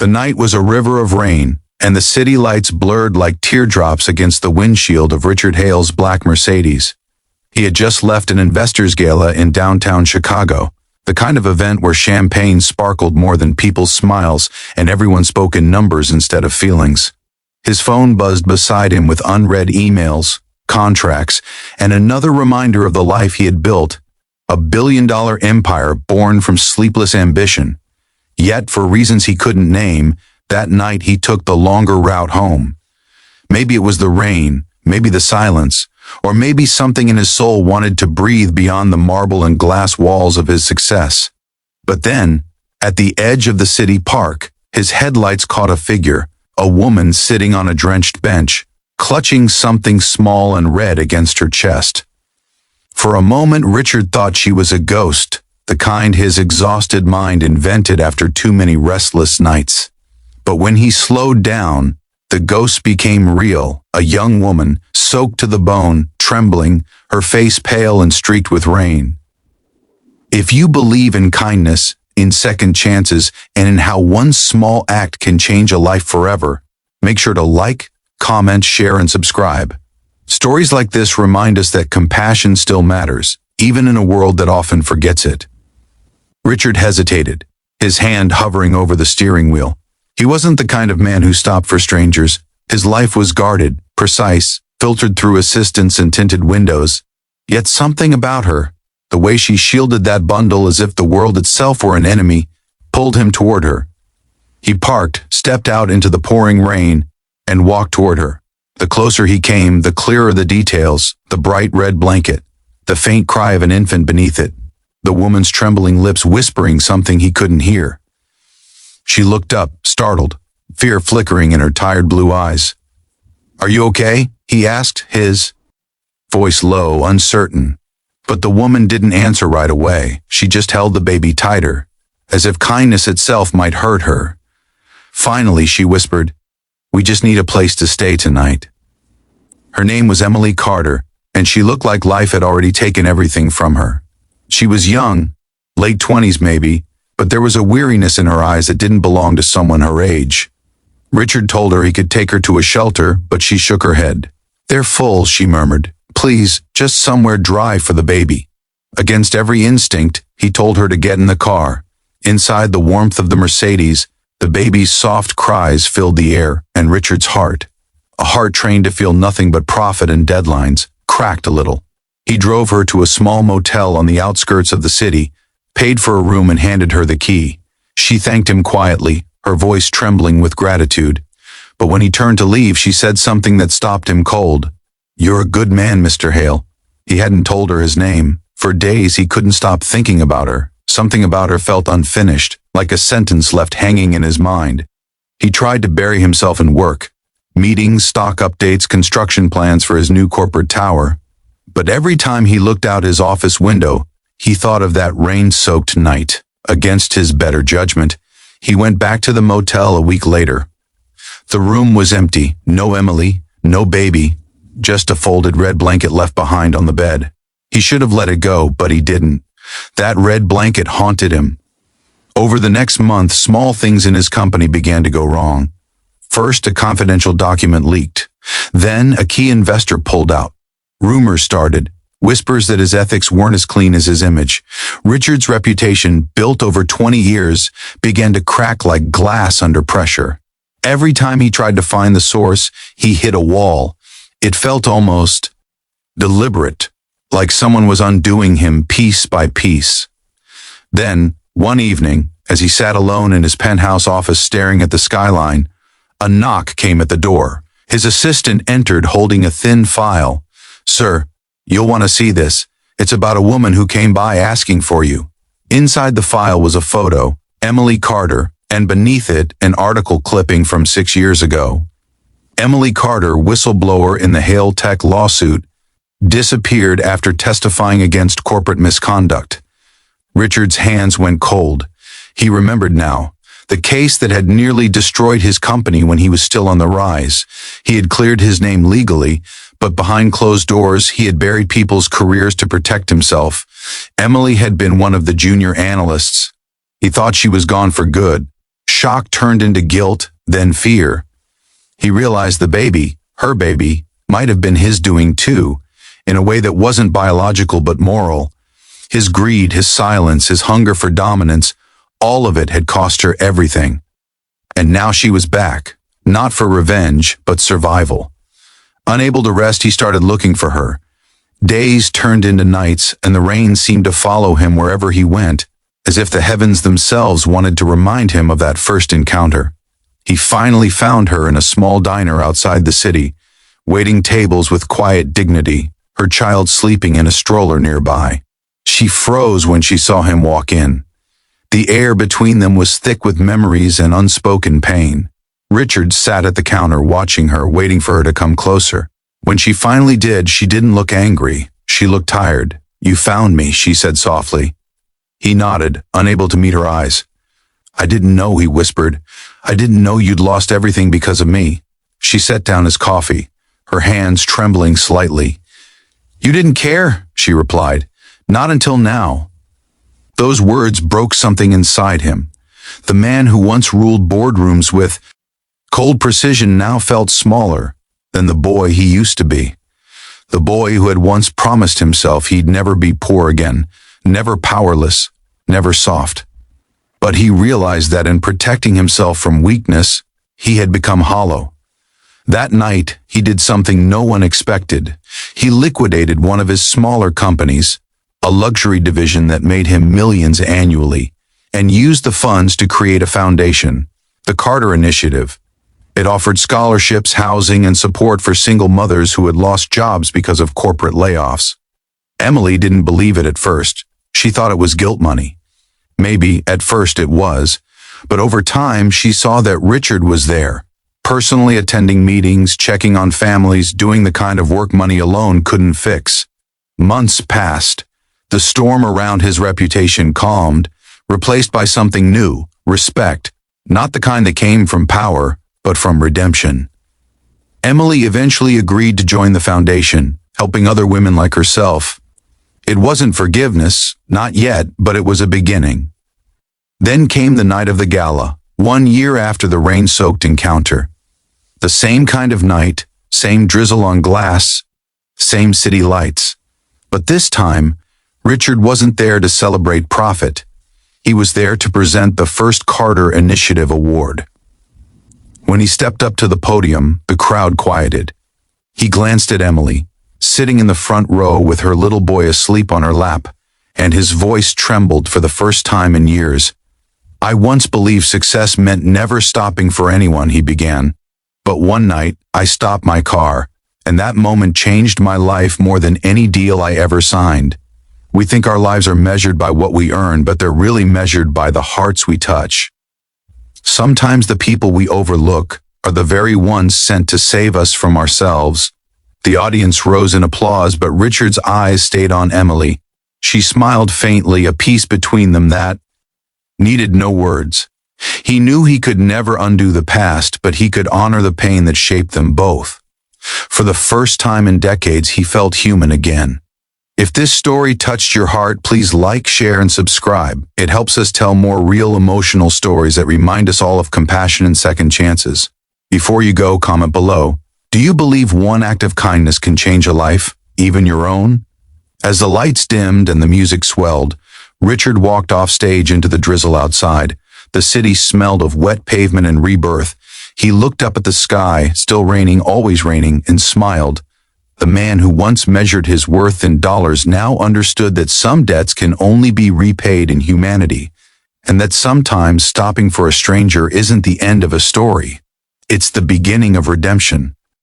The night was a river of rain, and the city lights blurred like teardrops against the windshield of Richard Hale's black Mercedes. He had just left an investors' gala in downtown Chicago, the kind of event where champagne sparkled more than people's smiles and everyone spoke in numbers instead of feelings. His phone buzzed beside him with unread emails, contracts, and another reminder of the life he had built, a billion-dollar empire born from sleepless ambition. Yet, for reasons he couldn't name, that night he took the longer route home. Maybe it was the rain, maybe the silence, or maybe something in his soul wanted to breathe beyond the marble and glass walls of his success. But then, at the edge of the city park, his headlights caught a figure, a woman sitting on a drenched bench, clutching something small and red against her chest. For a moment, Richard thought she was a ghost, the kind his exhausted mind invented after too many restless nights. But when he slowed down, the ghost became real, a young woman, soaked to the bone, trembling, her face pale and streaked with rain. If you believe in kindness, in second chances, and in how one small act can change a life forever, make sure to like, comment, share, and subscribe. Stories like this remind us that compassion still matters, even in a world that often forgets it. Richard hesitated, his hand hovering over the steering wheel. He wasn't the kind of man who stopped for strangers. His life was guarded, precise, filtered through assistants and tinted windows. Yet something about her, the way she shielded that bundle as if the world itself were an enemy, pulled him toward her. He parked, stepped out into the pouring rain, and walked toward her. The closer he came, the clearer the details, the bright red blanket, the faint cry of an infant beneath it, the woman's trembling lips whispering something he couldn't hear. She looked up, startled, fear flickering in her tired blue eyes. "Are you okay?" he asked, his voice low, uncertain. But the woman didn't answer right away. She just held the baby tighter, as if kindness itself might hurt her. Finally, she whispered, "We just need a place to stay tonight." Her name was Emily Carter, and she looked like life had already taken everything from her. She was young, late 20s maybe, but there was a weariness in her eyes that didn't belong to someone her age. Richard told her he could take her to a shelter, but she shook her head. "They're full," she murmured. "Please, just somewhere dry for the baby." Against every instinct, he told her to get in the car. Inside the warmth of the Mercedes, the baby's soft cries filled the air, and Richard's heart, a heart trained to feel nothing but profit and deadlines, cracked a little. He drove her to a small motel on the outskirts of the city, paid for a room and handed her the key. She thanked him quietly, her voice trembling with gratitude. But when he turned to leave, she said something that stopped him cold. "You're a good man, Mr. Hale." He hadn't told her his name. For days he couldn't stop thinking about her. Something about her felt unfinished, like a sentence left hanging in his mind. He tried to bury himself in work, meetings, stock updates, construction plans for his new corporate tower. But every time he looked out his office window, he thought of that rain-soaked night. Against his better judgment, he went back to the motel a week later. The room was empty, no Emily, no baby, just a folded red blanket left behind on the bed. He should have let it go, but he didn't. That red blanket haunted him. Over the next month, small things in his company began to go wrong. First, a confidential document leaked. Then, a key investor pulled out. Rumors started, whispers that his ethics weren't as clean as his image. Richard's reputation, built over 20 years, began to crack like glass under pressure. Every time he tried to find the source, he hit a wall. It felt almost deliberate, like someone was undoing him piece by piece. Then, one evening, as he sat alone in his penthouse office staring at the skyline, a knock came at the door. His assistant entered holding a thin file. "Sir, you'll want to see this. It's about a woman who came by asking for you." Inside the file was a photo, Emily Carter, and beneath it, an article clipping from 6 years ago. Emily Carter, whistleblower in the Hale Tech lawsuit, disappeared after testifying against corporate misconduct. Richard's hands went cold. He remembered now. The case that had nearly destroyed his company when he was still on the rise. He had cleared his name legally, but behind closed doors, he had buried people's careers to protect himself. Emily had been one of the junior analysts. He thought she was gone for good. shock turned into guilt, then fear. He realized the baby, her baby, might have been his doing too, in a way that wasn't biological but moral. His greed, his silence, his hunger for dominance, all of it had cost her everything. And now she was back, not for revenge, but survival. Unable to rest, he started looking for her. Days turned into nights, and the rain seemed to follow him wherever he went, as if the heavens themselves wanted to remind him of that first encounter. He finally found her in a small diner outside the city, waiting tables with quiet dignity, her child sleeping in a stroller nearby. She froze when she saw him walk in. The air between them was thick with memories and unspoken pain. Richard sat at the counter watching her, waiting for her to come closer. When she finally did, she didn't look angry. She looked tired. "You found me," she said softly. He nodded, unable to meet her eyes. "I didn't know," he whispered. "I didn't know you'd lost everything because of me." She set down his coffee, her hands trembling slightly. "You didn't care," she replied. "Not until now." Those words broke something inside him. The man who once ruled boardrooms with cold precision now felt smaller than the boy he used to be. The boy who had once promised himself he'd never be poor again, never powerless, never soft. But he realized that in protecting himself from weakness, he had become hollow. That night, he did something no one expected. He liquidated one of his smaller companies, a luxury division that made him millions annually, and used the funds to create a foundation, the Carter Initiative. It offered scholarships, housing, and support for single mothers who had lost jobs because of corporate layoffs. Emily didn't believe it at first. She thought it was guilt money. Maybe at first it was, but over time she saw that Richard was there, personally attending meetings, checking on families, doing the kind of work money alone couldn't fix. Months passed. The storm around his reputation calmed, replaced by something new, respect, not the kind that came from power, but from redemption. Emily eventually agreed to join the foundation, helping other women like herself. It wasn't forgiveness, not yet, but it was a beginning. Then came the night of the gala, 1 year after the rain-soaked encounter. The same kind of night, same drizzle on glass, same city lights. But this time, Richard wasn't there to celebrate profit. He was there to present the first Carter Initiative Award. When he stepped up to the podium, the crowd quieted. He glanced at Emily, sitting in the front row with her little boy asleep on her lap, and his voice trembled for the first time in years. "I once believed success meant never stopping for anyone," he began. "But one night, I stopped my car, and that moment changed my life more than any deal I ever signed." We think our lives are measured by what we earn, but they're really measured by the hearts we touch. Sometimes the people we overlook are the very ones sent to save us from ourselves. The audience rose in applause, but Richard's eyes stayed on Emily. She smiled faintly, a peace between them that needed no words. He knew he could never undo the past, but he could honor the pain that shaped them both. For the first time in decades, he felt human again. If this story touched your heart, please like, share, and subscribe. It helps us tell more real emotional stories that remind us all of compassion and second chances. Before you go, comment below. Do you believe one act of kindness can change a life, even your own? As the lights dimmed and the music swelled, Richard walked off stage into the drizzle outside. The city smelled of wet pavement and rebirth. He looked up at the sky, still raining, always raining, and smiled. The man who once measured his worth in dollars now understood that some debts can only be repaid in humanity, and that sometimes stopping for a stranger isn't the end of a story. It's the beginning of redemption.